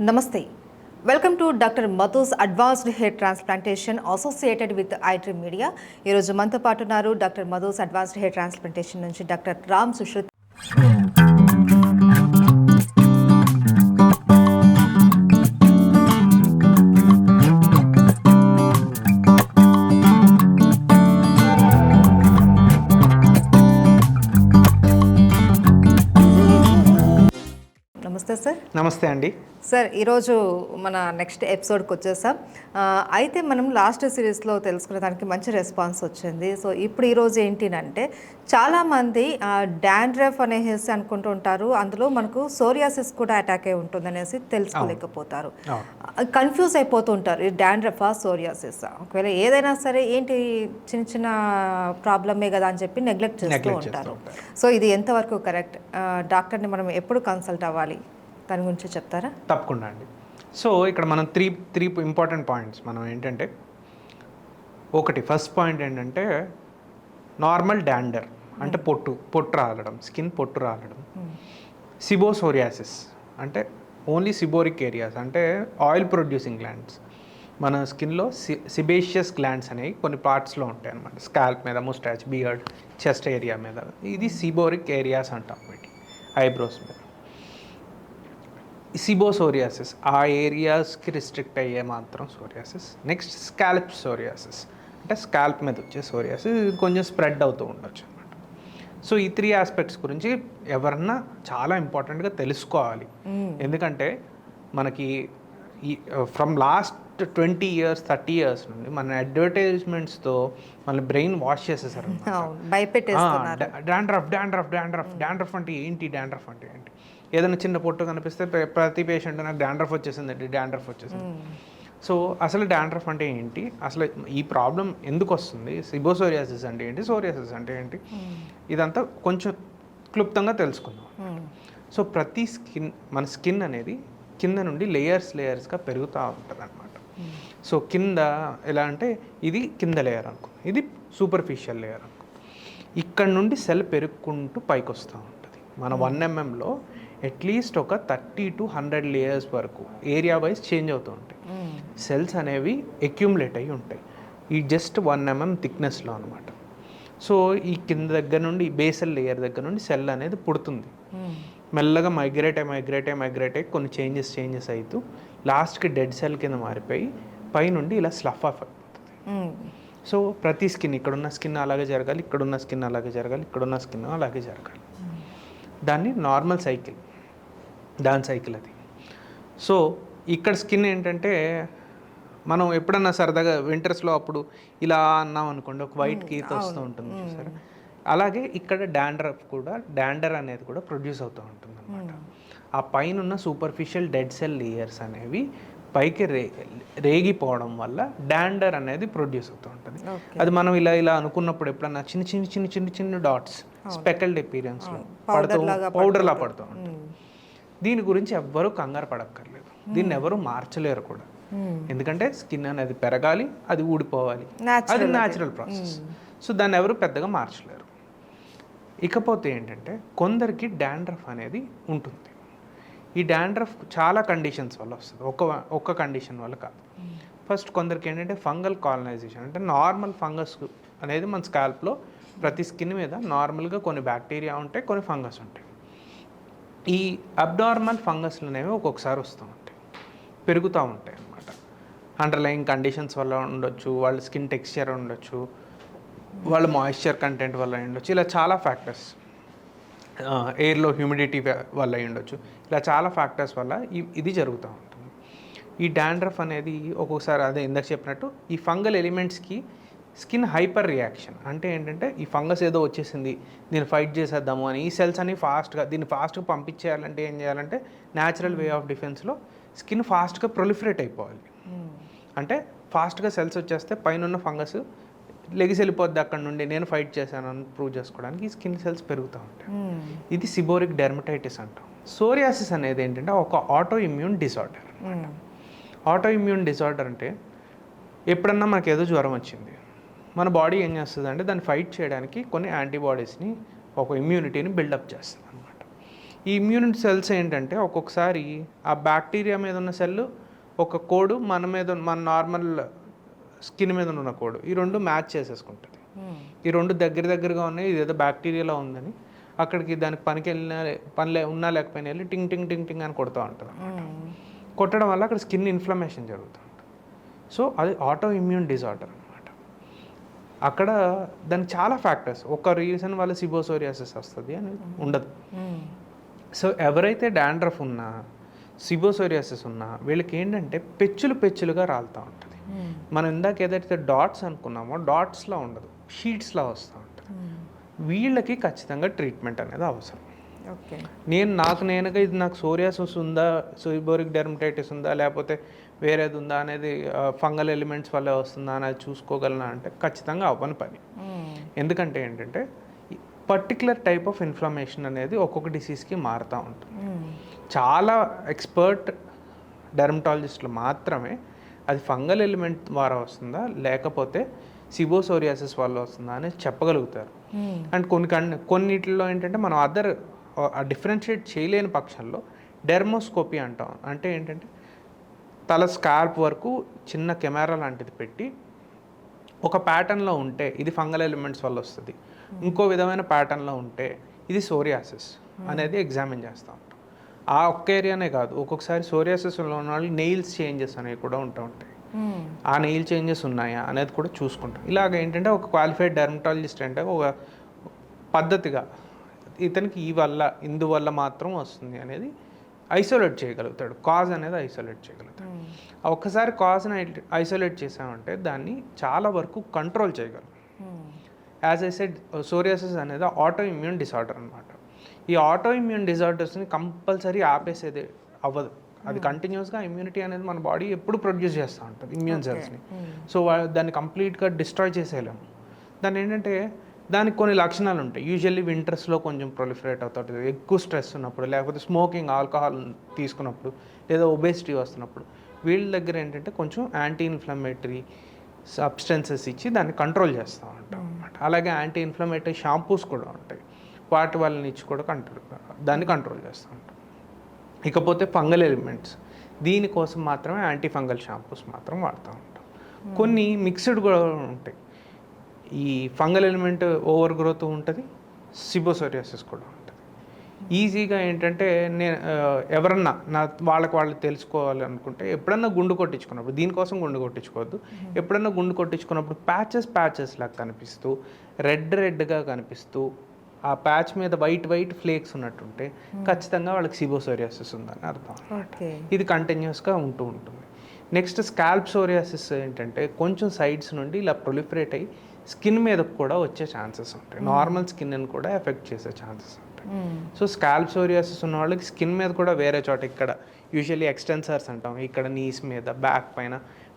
Namaste. Welcome to Dr. Madhu's Advanced Hair Transplantation associated with iDream Media. ఈ రోజు మనతో పాటు ఉన్నారు doctor Madhu's advanced hair transplantation నుంచి డాక్టర్ రామ్ సుశ్రుత్. నమస్తే సార్. నమస్తే అండి. సార్, ఈరోజు మన నెక్స్ట్ ఎపిసోడ్కి వచ్చేసాం. అయితే మనం లాస్ట్ సిరీస్లో తెలుసుకునే దానికి మంచి రెస్పాన్స్ వచ్చింది. సో ఇప్పుడు ఈరోజు ఏంటినంటే చాలామంది డాండ్రఫ్ అనేసి అనుకుంటూ ఉంటారు, అందులో మనకు సోరియాసిస్ కూడా అటాక్ అయి ఉంటుంది అనేసి తెలుసుకోలేకపోతారు, కన్ఫ్యూజ్ అయిపోతూ ఉంటారు. ఈ డాండ్రఫా సోరియాసిస్, ఒకవేళ ఏదైనా సరే ఏంటి చిన్న చిన్న ప్రాబ్లమే కదా అని చెప్పి నెగ్లెక్ట్ చేస్తూ ఉంటారు. సో ఇది ఎంతవరకు కరెక్ట్? డాక్టర్ని మనం ఎప్పుడు కన్సల్ట్ అవ్వాలి, దాని గురించి చెప్తారా? తప్పకుండా అండి. సో ఇక్కడ మనం త్రీ ఇంపార్టెంట్ పాయింట్స్ మనం ఏంటంటే, ఒకటి ఫస్ట్ పాయింట్ ఏంటంటే నార్మల్ డాండర్ అంటే పొట్టు రాలడం, స్కిన్ పొట్టు రాలడం. సిబోసోరియాసిస్ అంటే ఓన్లీ సిబోరిక్ ఏరియాస్, అంటే ఆయిల్ ప్రొడ్యూసింగ్ గ్లాండ్స్. మన స్కిన్లో సిబేషియస్ గ్లాండ్స్ అనేవి కొన్ని పార్ట్స్లో ఉంటాయి అన్నమాట. స్కాల్ప్ మీద, ముస్టాచ్, బియర్డ్, చెస్ట్ ఏరియా మీద. ఇది సిబోరిక్ ఏరియాస్ అంటాం వీటి. ఐబ్రోస్ మీద సిబోసోరియాసిస్, ఆ ఏరియాస్కి రిస్ట్రిక్ట్ అయ్యే మాత్రం సోరియాసిస్. నెక్స్ట్ స్కాల్ప్ సోరియాసిస్, అంటే స్కాల్ప్ మీద వచ్చే సోరియాసిస్. ఇది కొంచెం స్ప్రెడ్ అవుతూ ఉండొచ్చు అనమాట. సో ఈ 3 ఆస్పెక్ట్స్ గురించి ఎవరన్నా చాలా ఇంపార్టెంట్గా తెలుసుకోవాలి. ఎందుకంటే మనకి ఈ ఫ్రమ్ లాస్ట్ 20 years 30 years నుండి మన అడ్వర్టైజ్మెంట్స్తో మన బ్రెయిన్ వాష్ చేసేసారు. డాండ్రఫ్ అంటే ఏంటి, డాండ్రఫ్ అంటే ఏంటి, ఏదైనా చిన్న పొట్టు కనిపిస్తే ప్రతి పేషెంట్ నాకు డాండ్రఫ్ వచ్చేసింది. సో అసలు డాండ్రఫ్ అంటే ఏంటి, అసలు ఈ ప్రాబ్లం ఎందుకు వస్తుంది, సిబోసోరియాసిస్ అంటే ఏంటి, సోరియాసిస్ అంటే ఏంటి, ఇదంతా కొంచెం క్లుప్తంగా తెలుసుకుందాం. సో ప్రతి మన స్కిన్ అనేది కింద నుండి లేయర్స్గా పెరుగుతూ ఉంటుంది అనమాట. సో కింద ఎలా అంటే ఇది కింద లేయర్ అనుకో, ఇది సూపర్ఫిషియల్ లేయర్ అనుకో. ఇక్కడ నుండి సెల్ పెరుగుకుంటూ పైకి వస్తూ ఉంటుంది. మన 1 mmలో అట్లీస్ట్ ఒక 30 to 100 లేయర్స్ వరకు ఏరియా వైజ్ చేంజ్ అవుతూ ఉంటాయి. సెల్స్ అనేవి అక్యూములేట్ అయ్యి ఉంటాయి ఈ జస్ట్ 1 mm థిక్నెస్లో అనమాట. సో ఈ కింద దగ్గర నుండి బేసల్ లేయర్ దగ్గర నుండి సెల్ అనేది పుడుతుంది. మెల్లగా మైగ్రేట్ అయ్యి కొన్ని చేంజెస్ అవుతూ లాస్ట్కి డెడ్ సెల్ కింద మారిపోయి పైనుండి ఇలా స్లఫ్ ఆఫ్ అయిపోతుంది. సో ప్రతి స్కిన్, ఇక్కడున్న స్కిన్ అలాగే జరగాలి, ఇక్కడున్న స్కిన్ అలాగే జరగాలి, ఇక్కడున్న స్కిన్ అలాగే జరగాలి. దాన్ని నార్మల్ సైకిల్, దాని సైకిల్ అది. సో ఇక్కడ స్కిన్ ఏంటంటే మనం ఎప్పుడన్నా సరదాగా వింటర్స్లో అప్పుడు ఇలా అన్నాం అనుకోండి, ఒక వైట్ గీత వస్తూ ఉంటుంది చూసారా. అలాగే ఇక్కడ డాండర్ అనేది కూడా ప్రొడ్యూస్ అవుతూ ఉంటుంది అనమాట. ఆ పైన ఉన్న సూపర్ఫిషియల్ డెడ్ సెల్ లేయర్స్ అనేవి పైకి రేగిపోవడం వల్ల డాండర్ అనేది ప్రొడ్యూస్ అవుతూ ఉంటుంది. అది మనం ఇలా అనుకున్నప్పుడు ఎప్పుడన్నా చిన్న డాట్స్ స్పెకల్డ్ అపీరెన్స్లో పౌడర్లా పడుతూ ఉంటుంది. దీని గురించి ఎవ్వరూ కంగారు పడక్కర్లేదు, దీన్ని ఎవరు మార్చలేరు కూడా. ఎందుకంటే స్కిన్ అనేది పెరగాలి, అది ఊడిపోవాలి, అది న్యాచురల్ ప్రాసెస్. సో దాన్ని ఎవరు పెద్దగా మార్చలేరు. ఇకపోతే ఏంటంటే కొందరికి డాండ్రఫ్ అనేది ఉంటుంది. ఈ డాండ్రఫ్ చాలా కండిషన్స్ వల్ల వస్తుంది, ఒక్క కండిషన్ వల్ల కాదు. ఫస్ట్ కొందరికి ఏంటంటే ఫంగల్ కాలనైజేషన్, అంటే నార్మల్ ఫంగస్ అనేది మన స్కాల్ప్లో ప్రతి స్కిన్ మీద నార్మల్గా కొన్ని బ్యాక్టీరియా ఉంటాయి, కొన్ని ఫంగస్ ఉంటాయి. ఈ అబ్నార్మల్ ఫంగస్లు అనేవి ఒక్కొక్కసారి వస్తూ ఉంటాయి, పెరుగుతూ ఉంటాయి అన్నమాట. అండర్లైన్ కండిషన్స్ వల్ల ఉండొచ్చు, వాళ్ళ స్కిన్ టెక్స్చర్ ఉండొచ్చు, వాళ్ళ మాయిశ్చర్ కంటెంట్ వల్ల ఉండొచ్చు, ఇలా చాలా ఫ్యాక్టర్స్, ఎయిర్లో హ్యూమిడిటీ వల్ల ఉండొచ్చు, ఇలా చాలా ఫ్యాక్టర్స్ వల్ల ఇది జరుగుతూ ఉంటుంది. ఈ డాండ్రఫ్ అనేది ఒక్కొక్కసారి అదే ఇందాక చెప్పినట్టు ఈ ఫంగల్ ఎలిమెంట్స్కి స్కిన్ హైపర్ రియాక్షన్. అంటే ఏంటంటే ఈ ఫంగస్ ఏదో వచ్చేసింది, దీన్ని ఫైట్ చేసేద్దాము అని ఈ సెల్స్ అని దీన్ని ఫాస్ట్గా పంపించేయాలంటే ఏం చేయాలంటే న్యాచురల్ వే ఆఫ్ డిఫెన్స్లో స్కిన్ ఫాస్ట్గా ప్రొలిఫరేట్ అయిపోవాలి. అంటే ఫాస్ట్గా సెల్స్ వచ్చేస్తే పైన ఉన్న ఫంగస్ లెగిసి వెళ్ళిపోద్ది అక్కడ నుండి, నేను ఫైట్ చేశాను అని ప్రూవ్ చేసుకోవడానికి ఈ స్కిన్ సెల్స్ పెరుగుతూ ఉంటాయి. ఇది సిబోరిక్ డెర్మటైటిస్ అంటాం. సోరియాసిస్ అనేది ఏంటంటే ఒక auto immune disorder. Auto immune disorder అంటే ఎప్పుడన్నా మనకు ఏదో జ్వరం వచ్చింది, మన బాడీ ఏం చేస్తుంది అంటే దాన్ని ఫైట్ చేయడానికి కొన్ని యాంటీబాడీస్ని, ఒక ఇమ్యూనిటీని బిల్డప్ చేస్తుంది అనమాట. ఈ ఇమ్యూన్ సెల్స్ ఏంటంటే ఒక్కొక్కసారి ఆ బ్యాక్టీరియా మీద ఉన్న సెల్ ఒక కోడ్ మన నార్మల్ స్కిన్ మీద ఉన్న కోడ్ ఈ రెండు మ్యాచ్ చేసేసుకుంటుంది. ఈ రెండు దగ్గరగా ఉన్నాయి, ఇదేదో బ్యాక్టీరియాలో ఉందని అక్కడికి దానికి పని ఉన్నా లేకపోయినా వెళ్ళి టింగ్ టింగ్ టింగ్ టింగ్ అని కొడుతూ ఉంటుంది. కొట్టడం వల్ల అక్కడ స్కిన్ ఇన్ఫ్లమేషన్ జరుగుతూ ఉంటుంది. సో అది ఆటో ఇమ్యూన్ డిజార్డర్ అనమాట. అక్కడ దానికి చాలా ఫ్యాక్టర్స్, ఒక రీజన్ వల్ల సిబోసోరియాసిస్ వస్తుంది అని ఉండదు. సో ఎవరైతే డాండ్రఫ్ ఉన్నా సిబోసోరియాసిస్ ఉన్నా వీళ్ళకి ఏంటంటే పెచ్చులుగా రాలుతూ ఉంటుంది. మనం ఇందాక ఏదైతే డాట్స్ అనుకున్నామో డాట్స్లో ఉండదు, షీట్స్లో వస్తూ ఉంటుంది. వీళ్ళకి ఖచ్చితంగా ట్రీట్మెంట్ అనేది అవసరం. నేనుగా ఇది నాకు సోరియాసిస్ ఉందా, సీబోరిక్ డెర్మటైటిస్ ఉందా, లేకపోతే వేరేది ఉందా అనేది ఫంగల్ ఎలిమెంట్స్ వల్ల వస్తుందా అనేది చూసుకోగలనా అంటే ఖచ్చితంగా అవ్వని పని. ఎందుకంటే ఏంటంటే పర్టికులర్ టైప్ ఆఫ్ ఇన్ఫ్లమేషన్ అనేది ఒక్కొక్క డిసీజ్కి మారుతూ ఉంటుంది. చాలా ఎక్స్పర్ట్ డెర్మటాలజిస్టులు మాత్రమే అది ఫంగల్ ఎలిమెంట్ ద్వారా వస్తుందా లేకపోతే సిబోసోరియాసిస్ వల్ల వస్తుందా అనేది చెప్పగలుగుతారు. అండ్ కొన్నిటిలో ఏంటంటే మనం డిఫరెన్షియేట్ చేయలేని పక్షంలో డెర్మోస్కోపీ అంటాం. అంటే ఏంటంటే తల స్కాల్ప్ వరకు చిన్న కెమెరా లాంటిది పెట్టి ఒక ప్యాటర్న్లో ఉంటే ఇది ఫంగల్ ఎలిమెంట్స్ వల్ల వస్తుంది, ఇంకో విధమైన ప్యాటర్న్లో ఉంటే ఇది సోరియాసిస్ అనేది ఎగ్జామిన్ చేస్తూ ఉంటాం. ఆ ఒక్క ఏరియానే కాదు, ఒక్కొక్కసారి సోరియాసిస్లో ఉన్న వాళ్ళు నెయిల్స్ చేంజెస్ అనేవి కూడా ఉంటాయి. ఆ నెయిల్ చేంజెస్ ఉన్నాయా అనేది కూడా చూసుకుంటాం. ఇలాగ ఏంటంటే ఒక క్వాలిఫైడ్ డెర్మటాలజిస్ట్ అంటే ఒక పద్ధతిగా ఇతనికి ఇందువల్ల మాత్రం వస్తుంది అనేది ఐసోలేట్ చేయగలుగుతాడు, కాజ్ అనేది ఐసోలేట్ చేయగలుగుతాడు. ఒక్కసారి కాజ్ని ఐసోలేట్ చేసామంటే దాన్ని చాలా వరకు కంట్రోల్ చేయగలం. యాజ్ ఐ సెడ్ సోరియాసిస్ అనేది ఆటో ఇమ్యూన్ డిసార్డర్ అనమాట. ఈ ఆటో ఇమ్యూన్ డిసార్డర్స్ని కంపల్సరీ ఆపేసేది అవ్వదు. అది కంటిన్యూస్గా ఇమ్యూనిటీ అనేది మన బాడీ ఎప్పుడు ప్రొడ్యూస్ చేస్తూ ఉంటుంది ఇమ్యూన్ సెల్స్ని. సో దాన్ని కంప్లీట్గా డిస్ట్రాయ్ చేసేయలేము. దాన్ని ఏంటంటే దానికి కొన్ని లక్షణాలు ఉంటాయి. యూజువల్లీ వింటర్స్లో కొంచెం ప్రొలిఫరేట్ అవుతుంది, ఎక్కువ స్ట్రెస్ ఉన్నప్పుడు, లేకపోతే స్మోకింగ్ ఆల్కహాల్ తీసుకున్నప్పుడు, లేదా ఒబేసిటీ వస్తున్నప్పుడు వీళ్ళ దగ్గర ఏంటంటే కొంచెం యాంటీ ఇన్ఫ్లమేటరీ సబ్స్టెన్సెస్ ఇచ్చి దాన్ని కంట్రోల్ చేస్తూ ఉంటాం అన్నమాట. అలాగే యాంటీ ఇన్ఫ్లమేటరీ షాంపూస్ కూడా ఉంటాయి, వాటి వాళ్ళని ఇచ్చి కూడా దాన్ని కంట్రోల్ చేస్తూ ఉంటాం. ఇకపోతే ఫంగల్ ఎలిమెంట్స్, దీనికోసం మాత్రమే యాంటీ ఫంగల్ షాంపూస్ మాత్రం వాడుతూ ఉంటాం. కొన్ని మిక్స్డ్ కూడా ఉంటాయి. ఈ ఫంగల్ ఎలిమెంట్ ఓవర్ గ్రోత్ ఉంటుంది, సిబోసోరియాసిస్ కూడా ఉంటుంది. ఈజీగా ఏంటంటే ఎవరన్నా వాళ్ళు తెలుసుకోవాలి అనుకుంటే ఎప్పుడన్నా గుండు కొట్టించుకున్నప్పుడు, దీనికోసం గుండు కొట్టించుకోవద్దు, ఎప్పుడన్నా గుండు కొట్టించుకున్నప్పుడు ప్యాచెస్ లాగా కనిపిస్తూ రెడ్గా కనిపిస్తూ ఆ ప్యాచ్ మీద వైట్ ఫ్లేక్స్ ఉన్నట్టుంటే ఖచ్చితంగా వాళ్ళకి సిబోసోరియాసిస్ ఉందని అర్థం. ఇది కంటిన్యూస్గా ఉంటుంది. నెక్స్ట్ స్కాల్ప్ సోరియాసిస్ ఏంటంటే కొంచెం సైడ్స్ నుండి ఇలా ప్రొలిఫరేట్ అయ్యి స్కిన్ మీద కూడా వచ్చే ఛాన్సెస్ ఉంటాయి, నార్మల్ స్కిన్ని కూడా ఎఫెక్ట్ చేసే ఛాన్సెస్ ఉంటాయి. సో స్కాల్ప్ సోరియాసిస్ ఉన్న వాళ్ళకి స్కిన్ మీద కూడా వేరే చోట, ఇక్కడ యూజువల్లీ ఎక్స్టెన్సర్స్ అంటాం, ఇక్కడ నీస్ మీద, బ్యాక్ పైన,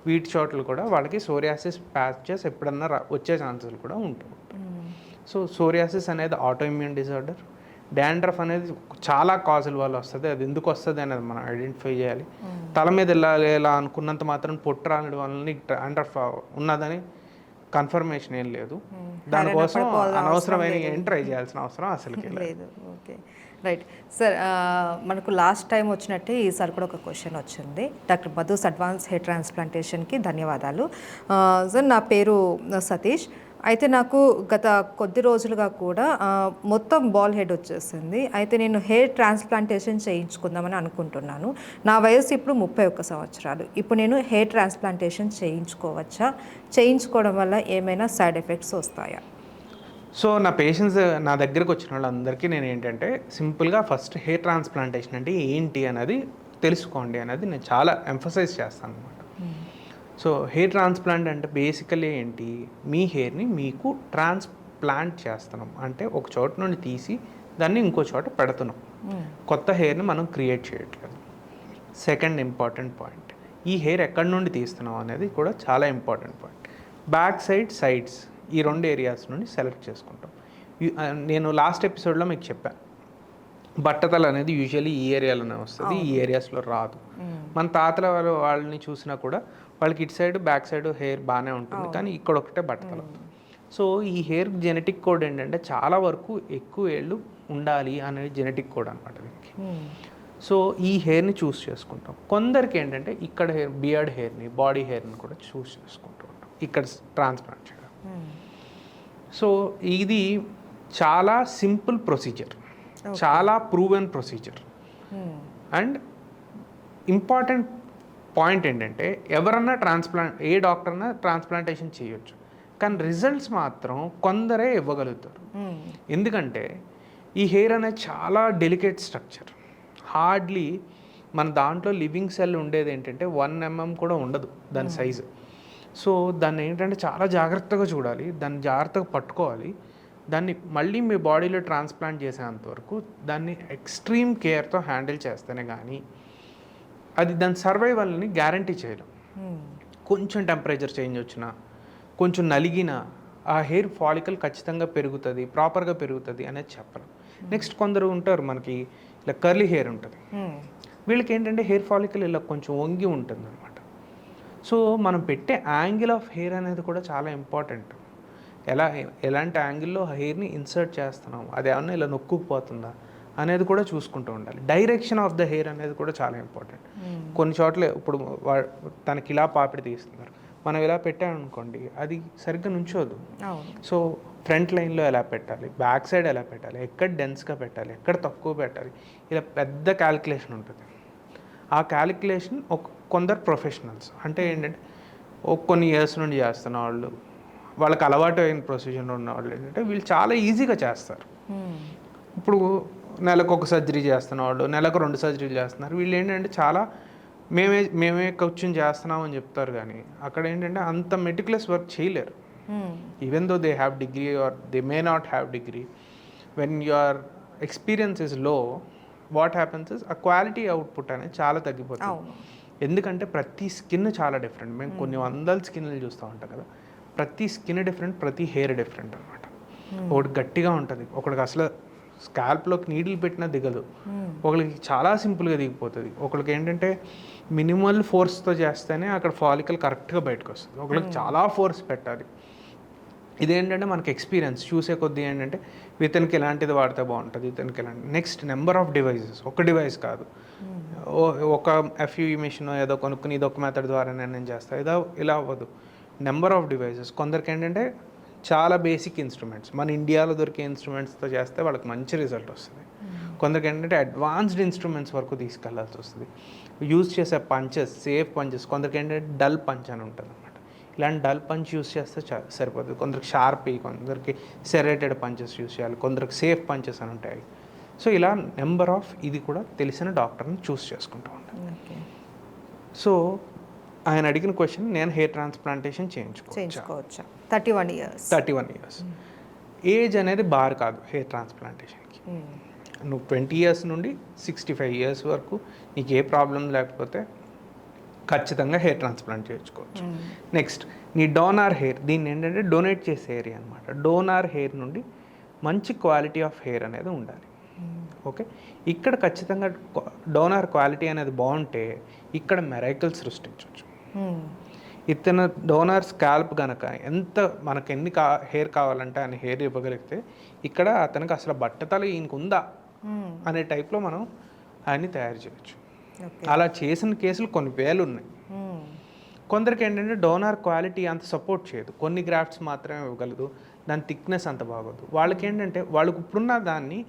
వీటి చోట్ల కూడా వాళ్ళకి సోరియాసిస్ ప్యాచెస్ ఎప్పుడన్నా వచ్చే ఛాన్సెస్ కూడా ఉంటుంది. సో సోరియాసిస్ అనేది ఆటో ఇమ్యూన్ డిజార్డర్. డాండ్రఫ్ అనేది చాలా కాజుల వల్ల వస్తుంది. అది ఎందుకు వస్తుంది అనేది మనం ఐడెంటిఫై చేయాలి. తల మీద ఇలా అనుకున్నంత మాత్రం పొట్టు రాని వల్ల డాండ్రఫ్ ఉన్నదని కన్ఫర్మేషన్ ఏం లేదు. దానికోసం అనవసరమైన ఏం ట్రై చేయాల్సిన అవసరం అసలుకి లేదు. Okay, right sir. మనకు లాస్ట్ టైం వచ్చినట్టే ఈసారి కూడా ఒక క్వశ్చన్ వచ్చింది. డాక్టర్ మధుస్ అడ్వాన్స్ హెయిర్ ట్రాన్స్ప్లాంటేషన్కి ధన్యవాదాలు సార్. నా పేరు సతీష్. అయితే నాకు గత కొద్ది రోజులుగా కూడా మొత్తం బాల్ హెడ్ వచ్చేసింది. అయితే నేను హెయిర్ ట్రాన్స్ప్లాంటేషన్ చేయించుకుందామని అనుకుంటున్నాను. నా వయసు ఇప్పుడు 31 సంవత్సరాలు. ఇప్పుడు నేను హెయిర్ ట్రాన్స్ప్లాంటేషన్ చేయించుకోవచ్చా? చేయించుకోవడం వల్ల ఏమైనా సైడ్ ఎఫెక్ట్స్ వస్తాయా? సో నా పేషెంట్స్ నా దగ్గరకు వచ్చిన వాళ్ళందరికీ నేను ఏంటంటే సింపుల్గా ఫస్ట్ హెయిర్ ట్రాన్స్ప్లాంటేషన్ అంటే ఏంటి అనేది తెలుసుకోండి అనేది నేను చాలా ఎంఫసైజ్ చేస్తాను అనమాట. సో హెయిర్ ట్రాన్స్ప్లాంట్ అంటే బేసికలీ ఏంటి, మీ హెయిర్ని మీకు ట్రాన్స్ప్లాంట్ చేస్తున్నాం అంటే ఒక చోట నుండి తీసి దాన్ని ఇంకో చోట పెడుతున్నాం. కొత్త హెయిర్ని మనం క్రియేట్ చేయట్లేదు. సెకండ్ ఇంపార్టెంట్ పాయింట్, ఈ హెయిర్ ఎక్కడి నుండి తీస్తున్నాం అనేది కూడా చాలా ఇంపార్టెంట్ పాయింట్. బ్యాక్ సైడ్స్ ఈ 2 ఏరియాస్ నుండి సెలెక్ట్ చేసుకుంటాం. నేను లాస్ట్ ఎపిసోడ్లో మీకు చెప్పాను, బట్టతల అనేది యూజువల్లీ ఈ ఏరియాలోనే వస్తుంది, ఈ ఏరియాస్లో రాదు. మన తాతల వాళ్ళని చూసినా కూడా వాళ్ళకి ఇటు సైడ్ బ్యాక్ సైడ్ హెయిర్ బాగానే ఉంటుంది, కానీ ఇక్కడ ఒకటే బట్టతల అవుతుంది. సో ఈ హెయిర్ జెనెటిక్ కోడ్ ఏంటంటే చాలా వరకు ఎక్కువ ఏళ్ళు ఉండాలి అనేది జెనెటిక్ కోడ్ అనమాట దీనికి. సో ఈ హెయిర్ని చూస్ చేసుకుంటాం. కొందరికి ఏంటంటే ఇక్కడ హెయిర్ బియర్డ్ హెయిర్ని బాడీ హెయిర్ని కూడా చూస్ చేసుకుంటూ ఉంటాం ఇక్కడ ట్రాన్స్ప్లాంట్ చేయడం. సో ఇది చాలా సింపుల్ ప్రొసీజర్, చాలా proven procedure. And important point ఏంటంటే ఎవరన్నా ఏ డాక్టర్ అన్నా ట్రాన్స్ప్లాంటేషన్ చేయొచ్చు, కానీ రిజల్ట్స్ మాత్రం కొందరే ఇవ్వగలుగుతారు. ఎందుకంటే ఈ హెయిర్ అనేది చాలా డెలికేట్ స్ట్రక్చర్. హార్డ్లీ మన దాంట్లో లివింగ్ సెల్ ఉండేది ఏంటంటే 1 mm కూడా ఉండదు దాని సైజు. సో దాన్ని ఏంటంటే చాలా జాగ్రత్తగా చూడాలి, దాన్ని జాగ్రత్తగా పట్టుకోవాలి. దాన్ని మళ్ళీ మీ బాడీలో ట్రాన్స్ప్లాంట్ చేసేంత వరకు దాన్ని ఎక్స్ట్రీమ్ కేర్తో హ్యాండిల్ చేస్తేనే కానీ అది దాని సర్వైవల్ని గ్యారంటీ చేయలేం. కొంచెం టెంపరేచర్ చేంజ్ వచ్చినా, కొంచెం నలిగినా ఆ హెయిర్ ఫాలికల్ ఖచ్చితంగా పెరుగుతుంది, ప్రాపర్గా పెరుగుతుంది అనేది చెప్పలేం. నెక్స్ట్ కొందరు ఉంటారు మనకి ఇలా కర్లీ హెయిర్ ఉంటుంది, వీళ్ళకి ఏంటంటే హెయిర్ ఫాలికల్ ఇలా కొంచెం వంగి ఉంటుంది అనమాట. సో మనం పెట్టే యాంగిల్ ఆఫ్ హెయిర్ అనేది కూడా చాలా ఇంపార్టెంట్. ఎలాంటి యాంగిల్లో హెయిర్ని ఇన్సర్ట్ చేస్తున్నాం, అది ఏమన్నా ఇలా నొక్కుపోతుందా అనేది కూడా చూసుకుంటూ ఉండాలి. డైరెక్షన్ ఆఫ్ ద హెయిర్ అనేది కూడా చాలా ఇంపార్టెంట్. కొన్ని చోట్ల ఇప్పుడు తనకి ఇలా పాపిడి తీస్తున్నారు, మనం ఇలా పెట్టామనుకోండి అది సరిగ్గా నుంచోదు. సో ఫ్రంట్ లైన్లో ఎలా పెట్టాలి, బ్యాక్ సైడ్ ఎలా పెట్టాలి, ఎక్కడ డెన్స్గా పెట్టాలి, ఎక్కడ తక్కువ పెట్టాలి, ఇలా పెద్ద క్యాలిక్యులేషన్ ఉంటుంది. ఆ క్యాలిక్యులేషన్ కొందరు ప్రొఫెషనల్స్ అంటే ఏంటంటే కొన్ని ఇయర్స్ నుండి చేస్తున్న వాళ్ళు, వాళ్ళకి అలవాటు అయిన ప్రొసీజర్ ఉన్న వాళ్ళు ఏంటంటే వీళ్ళు చాలా ఈజీగా చేస్తారు. ఇప్పుడు నెలకు ఒక సర్జరీ చేస్తున్న వాళ్ళు నెలకు 2 సర్జరీలు చేస్తున్నారు. వీళ్ళు ఏంటంటే చాలా మేమే కూర్చొని చేస్తున్నామని చెప్తారు, కానీ అక్కడ ఏంటంటే అంత మెటిక్యులస్ వర్క్ చేయలేరు. Even though they have degree or they may not have degree, when your experience is low, what happens is ఆ క్వాలిటీ అవుట్పుట్ అనేది చాలా తగ్గిపోతుంది. ఎందుకంటే ప్రతి స్కిన్ చాలా డిఫరెంట్. మేము కొన్ని వందల స్కిన్లు చూస్తూ ఉంటాం కదా, ప్రతి స్కిన్ డిఫరెంట్, ప్రతి హెయిర్ డిఫరెంట్ అనమాట. ఒకటి గట్టిగా ఉంటుంది, ఒకటికి అసలు స్కాల్ప్లోకి నీడిల్ పెట్టినా దిగదు, ఒకరికి చాలా సింపుల్గా దిగిపోతుంది, ఒకరికి ఏంటంటే మినిమల్ ఫోర్స్తో చేస్తేనే అక్కడ ఫాలికల్ కరెక్ట్గా బయటకు వస్తుంది, ఒకరికి చాలా ఫోర్స్ పెట్టాలి. ఇదేంటంటే మనకి ఎక్స్పీరియన్స్ చూసే కొద్దీ ఏంటంటే ఇతనికి ఎలాంటిది వాడితే బాగుంటుంది, ఇతనికి ఎలాంటి. నెక్స్ట్ నెంబర్ ఆఫ్ డివైజెస్, ఒక డివైస్ కాదు, ఒక ఎఫ్యూఈ మిషన్ ఏదో కొనుక్కుని ఇదొక మెథడ్ ద్వారా నేను చేస్తాను, ఇలా అవ్వదు. Number of devices. కొందరికి ఏంటంటే చాలా బేసిక్ ఇన్స్ట్రుమెంట్స్, మన ఇండియాలో దొరికే ఇన్స్ట్రుమెంట్స్తో చేస్తే వాళ్ళకి మంచి రిజల్ట్ వస్తుంది. కొందరికి ఏంటంటే అడ్వాన్స్డ్ ఇన్స్ట్రుమెంట్స్ వరకు తీసుకెళ్లాల్సి వస్తుంది. యూజ్ చేసే పంచెస్, సేఫ్ పంచెస్, కొందరికి ఏంటంటే డల్ పంచ్ అని ఉంటుంది అనమాట. ఇలాంటి డల్ పంచ్ యూజ్ చేస్తే సరిపోతుంది. కొందరికి షార్పీ, కొందరికి సెరేటెడ్ పంచెస్ యూజ్ చేయాలి, కొందరికి సేఫ్ పంచెస్ అని ఉంటాయి. సో ఇలా నెంబర్ ఆఫ్ ఇది కూడా తెలిసిన డాక్టర్ని చూస్ చేసుకుంటూ ఉంటాను. సో ఆయన అడిగిన క్వశ్చన్, నేను హెయిర్ ట్రాన్స్ప్లాంటేషన్ చేయించుకోవచ్చా? 31 years. ఏజ్ అనేది బార్ కాదు హెయిర్ ట్రాన్స్ప్లాంటేషన్కి. నువ్వు 20 years నుండి 65 years వరకు నీకు ఏ ప్రాబ్లం లేకపోతే ఖచ్చితంగా హెయిర్ ట్రాన్స్ప్లాంట్ చేయించుకోవచ్చు. నెక్స్ట్ నీ డోనార్ హెయిర్, దీన్ని ఏంటంటే డొనేట్ చేసే ఏరియా అనమాట. డోనార్ హెయిర్ నుండి మంచి క్వాలిటీ ఆఫ్ హెయిర్ అనేది ఉండాలి. ఓకే, ఇక్కడ ఖచ్చితంగా డోనార్ క్వాలిటీ అనేది బాగుంటే ఇక్కడ మెరైకల్ సృష్టించవచ్చు. ఇతను డోనార్ స్కాల్ప్ కనుక ఎంత మనకు ఎన్ని హెయిర్ కావాలంటే ఆయన హెయిర్ ఇవ్వగలిగితే ఇక్కడ అతనికి అసలు బట్టతల ఈయనకు ఉందా అనే టైప్లో మనం ఆయన్ని తయారు చేయొచ్చు. అలా చేసిన కేసులు కొన్ని వేలు ఉన్నాయి. కొందరికి ఏంటంటే డోనార్ క్వాలిటీ అంత సపోర్ట్ చేయదు, కొన్ని గ్రాఫ్ట్స్ మాత్రమే ఇవ్వగలదు, దాని థిక్నెస్ అంత బాగోదు. వాళ్ళకి ఏంటంటే వాళ్ళకి ఇప్పుడున్న దాన్ని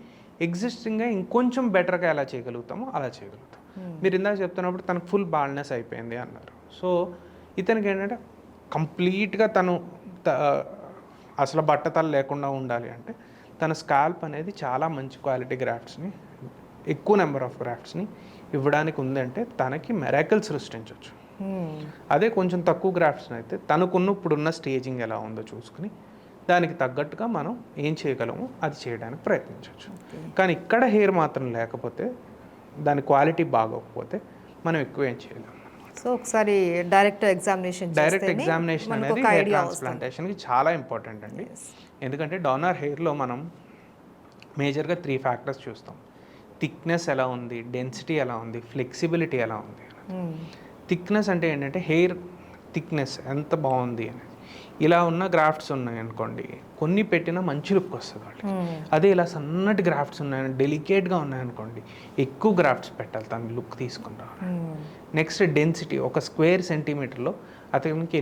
ఎగ్జిస్టింగ్గా ఇంకొంచెం బెటర్గా ఎలా చేయగలుగుతామో అలా చేయగలుగుతాం. మీరు ఇందాక చెప్తున్నప్పుడు తనకు ఫుల్ బాల్నెస్ అయిపోయింది అన్నారు. సో ఇతనికి ఏంటంటే కంప్లీట్గా తను అసలు బట్టతల లేకుండా ఉండాలి అంటే తన స్కాల్ప్ అనేది చాలా మంచి క్వాలిటీ గ్రాఫ్ట్స్ని, ఎక్కువ నెంబర్ ఆఫ్ గ్రాఫ్ట్స్ని ఇవ్వడానికి ఉందంటే తనకి మెరాకిల్ సృష్టించవచ్చు. అదే కొంచెం తక్కువ గ్రాఫ్ట్స్ని అయితే తనకున్న ఇప్పుడున్న స్టేజింగ్ ఎలా ఉందో చూసుకుని దానికి తగ్గట్టుగా మనం ఏం చేయగలమో అది చేయడానికి ప్రయత్నించవచ్చు. కానీ ఇక్కడ హెయిర్ మాత్రం లేకపోతే, దాని క్వాలిటీ బాగోకపోతే మనం ఎక్కువ ఏం చేయలేము. సో ఒకసారి డైరెక్ట్ ఎగ్జామినేషన్ అనేది హెయిర్ ట్రాన్స్ప్లాంటేషన్కి చాలా ఇంపార్టెంట్ అండి. ఎందుకంటే డోనార్ హెయిర్లో మనం మేజర్గా 3 factors చూస్తాం. థిక్నెస్ ఎలా ఉంది, డెన్సిటీ ఎలా ఉంది, ఫ్లెక్సిబిలిటీ ఎలా ఉంది. థిక్నెస్ అంటే ఏంటంటే హెయిర్ థిక్నెస్ ఎంత బాగుంది అనేది. ఇలా ఉన్న గ్రాఫ్ట్స్ ఉన్నాయనుకోండి, కొన్ని పెట్టినా మంచి లుక్ వస్తుంది వాళ్ళకి. అదే ఇలా సన్నటి గ్రాఫ్ట్స్ ఉన్నాయని, డెలికేట్గా ఉన్నాయనుకోండి, ఎక్కువ గ్రాఫ్ట్స్ పెట్టాలి తను లుక్ తీసుకుని రావాలి. నెక్స్ట్ డెన్సిటీ, ఒక స్క్వేర్ సెంటీమీటర్లో అతనికి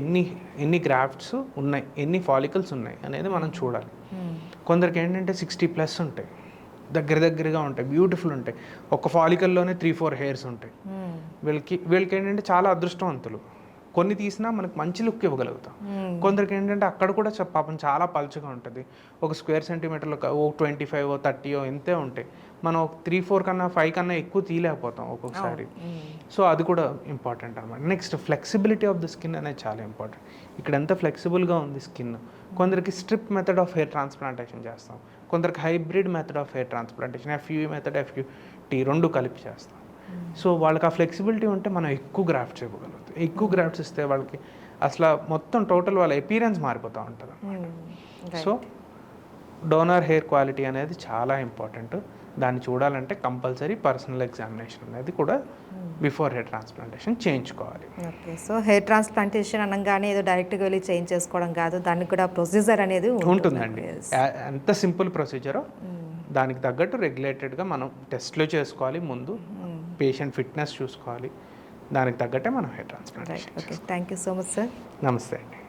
ఎన్ని గ్రాఫ్ట్స్ ఉన్నాయి, ఎన్ని ఫాలికల్స్ ఉన్నాయి అనేది మనం చూడాలి. కొందరికి ఏంటంటే 60+ ఉంటాయి, దగ్గరగా ఉంటాయి, బ్యూటిఫుల్ ఉంటాయి. ఒక ఫాలికల్లోనే 3-4 హెయిర్స్ ఉంటాయి. వీళ్ళకి ఏంటంటే చాలా అదృష్టవంతులు, కొన్ని తీసినా మనకు మంచి లుక్ ఇవ్వగలుగుతాం. కొందరికి ఏంటంటే అక్కడ కూడా పాపం చాలా పలుచగా ఉంటుంది, ఒక స్క్వేర్ సెంటీమీటర్లో 25 30 ఎంతే ఉంటాయి. మనం 3-4 కన్నా 5 కన్నా ఎక్కువ తీయలేకపోతాం ఒక్కొక్కసారి. సో అది కూడా ఇంపార్టెంట్ అనమాట. Next flexibility of the skin అనేది చాలా ఇంపార్టెంట్. ఇక్కడ ఎంత ఫ్లెక్సిబుల్గా ఉంది స్కిన్. కొందరికి strip method of hair transplantation చేస్తాం, కొందరికి hybrid method of hair transplantation, FUE method, FUT రెండు కలిపి చేస్తాం. సో వాళ్ళకి ఆ ఫ్లెక్సిబిలిటీ ఉంటే మనం ఎక్కువ గ్రాఫ్ట్స్ ఇవ్వగలుగుతాం. ఎక్కువ గ్రాఫ్ట్స్ ఇస్తే వాళ్ళకి అసలు మొత్తం టోటల్ వాళ్ళ అపీరెన్స్ మారిపోతూ ఉంటుంది అన్నమాట. సో డోనర్ హెయిర్ క్వాలిటీ అనేది చాలా ఇంపార్టెంట్. దాన్ని చూడాలంటే కంపల్సరీ పర్సనల్ ఎగ్జామినేషన్ అనేది కూడా బిఫోర్ హెయిర్ ట్రాన్స్ప్లాంటేషన్ చేయించుకోవాలి. ఓకే. సో హెయిర్ ట్రాన్స్ప్లాంటేషన్ అనగానే ఏదో డైరెక్ట్గా వెళ్ళి చేంజ్ చేసుకోవడం కాదు, దానికి కూడా ప్రొసీజర్ అనేది ఉంటుందండి. ఎంత సింపుల్ ప్రొసీజరో దానికి తగ్గట్టు రెగ్యులేటెడ్గా మనం టెస్ట్లు చేసుకోవాలి. ముందు పేషెంట్ ఫిట్నెస్ చూసుకోవాలి, దానికి తగ్గట్టే మనం hair transplantation. Okay, thank you so much sir. నమస్తే అండి.